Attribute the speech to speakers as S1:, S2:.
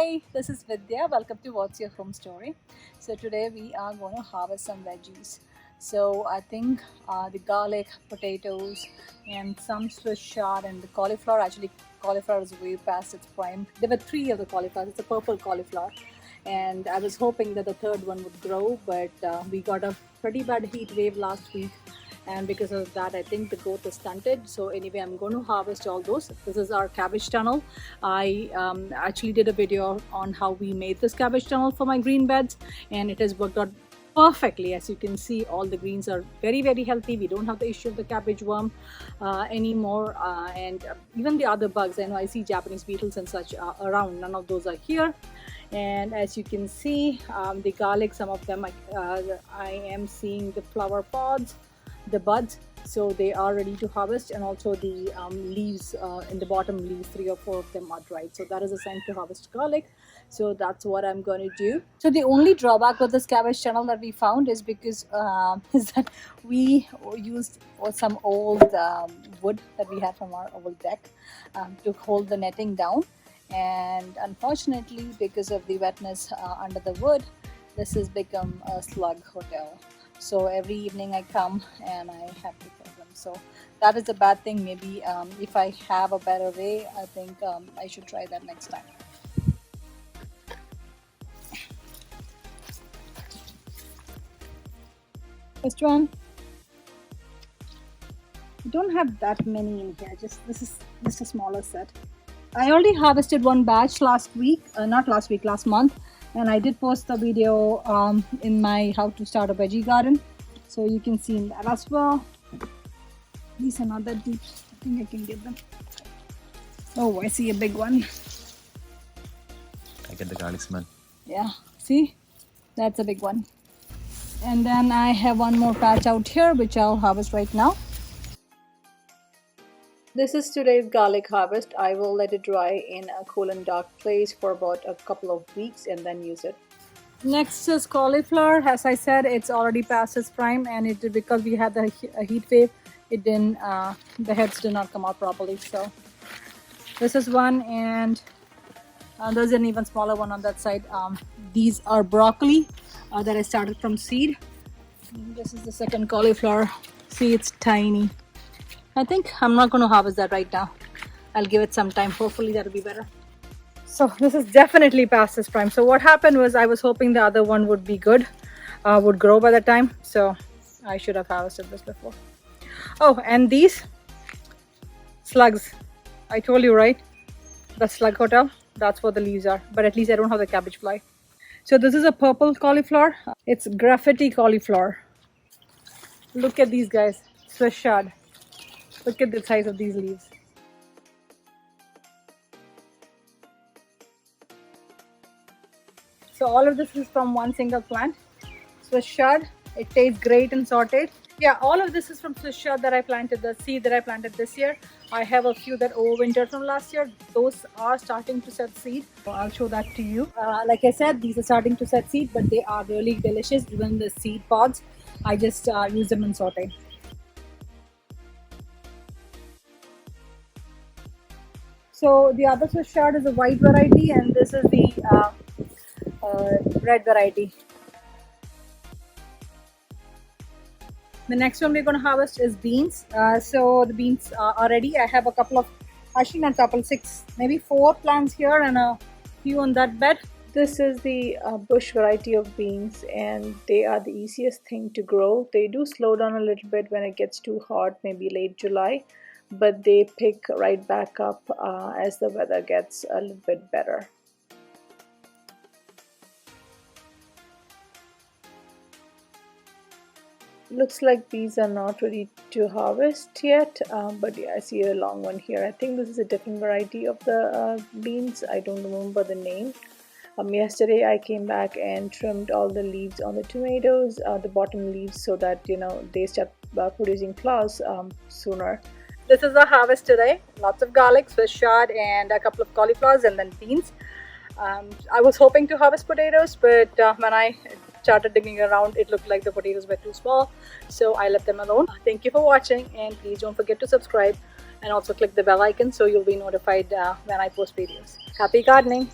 S1: Hi, this is Vidya. Welcome to What's Your Home Story. So today we are going to harvest some veggies. So I think the garlic, potatoes, and some Swiss chard and the cauliflower. Actually, cauliflower is way past its prime. There were three of the cauliflowers. It's a purple cauliflower, and I was hoping that the third one would grow, but we got a pretty bad heat wave last week, and because of that I think the growth is stunted. So anyway, I'm going to harvest all those. This is our cabbage tunnel. I actually did a video on how we made this cabbage tunnel for my green beds, and it has worked out perfectly. As you can see, all the greens are very healthy. We don't have the issue of the cabbage worm anymore, and even the other bugs. I know I see Japanese beetles and such around. None of those are here. And as you can see, the garlic, some of them I am seeing the flower pods, the buds, so they are ready to harvest. And also the leaves in the bottom leaves, 3 or 4 of them are dried, so that is a sign to harvest garlic. So that's what I'm going to do. So the only drawback with this cabbage tunnel that we found is because is that we used some old wood that we had from our old deck to hold the netting down, and unfortunately because of the wetness under the wood, this has become a slug hotel. So every evening I come and I have to kill them. So that is a bad thing. Maybe if I have a better way, I think I should try that next time. First one. I don't have that many in here. This is just a smaller set. I already harvested one batch last week, not last week, last month, and I did post the video in my how to start a veggie garden, so you can see in that as well. These are not that deep. I think I can get them. Oh, I see a big one.
S2: I get the garlic smell.
S1: Yeah, see, that's a big one. And then I have one more patch out here which I'll harvest right now. This is today's garlic harvest. I will let it dry in a cool and dark place for about a couple of weeks and then use it. Next is cauliflower. As I said, it's already past its prime, and it because we had the heat wave, it didn't the heads did not come out properly. So this is one, and there's an even smaller one on that side. These are broccoli that I started from seed. And this is the second cauliflower. See, it's tiny. I think I'm not going to harvest that right now. I'll give it some time. Hopefully that'll be better. So this is definitely past its prime. So what happened was I was hoping the other one would be good, would grow by the time. So I should have harvested this before. Oh, and these slugs. I told you, right? The slug hotel. That's what the leaves are. But at least I don't have the cabbage fly. So this is a purple cauliflower. It's graffiti cauliflower. Look at these guys. Swiss chard. Look at the size of these leaves. So all of this is from one single plant, Swiss chard. It tastes great and sauteed. Yeah, all of this is from Swiss chard that I planted, the seed that I planted this year. I have a few that overwintered from last year. Those are starting to set seed. So I'll show that to you. Like I said, these are starting to set seed, but they are really delicious. Even the seed pods, I just use them in saute. So the other Swiss chard is a white variety, and this is the red variety. The next one we're going to harvest is beans. So the beans are ready. I have a couple of, actually not a couple, 6, maybe 4 plants here and a few on that bed. This is the bush variety of beans, and they are the easiest thing to grow. They do slow down a little bit when it gets too hot, maybe late July, but they pick right back up as the weather gets a little bit better. Looks like these are not ready to harvest yet, but yeah, I see a long one here. I think this is a different variety of the beans. I don't remember the name. Yesterday I came back and trimmed all the leaves on the tomatoes, the bottom leaves, so that they start producing flowers sooner. This is the harvest today. Lots of garlic, Swiss chard, and a couple of cauliflowers, and then beans. I was hoping to harvest potatoes, but when I started digging around, it looked like the potatoes were too small, so I left them alone. Thank you for watching, and please don't forget to subscribe and also click the bell icon so you'll be notified when I post videos. Happy gardening!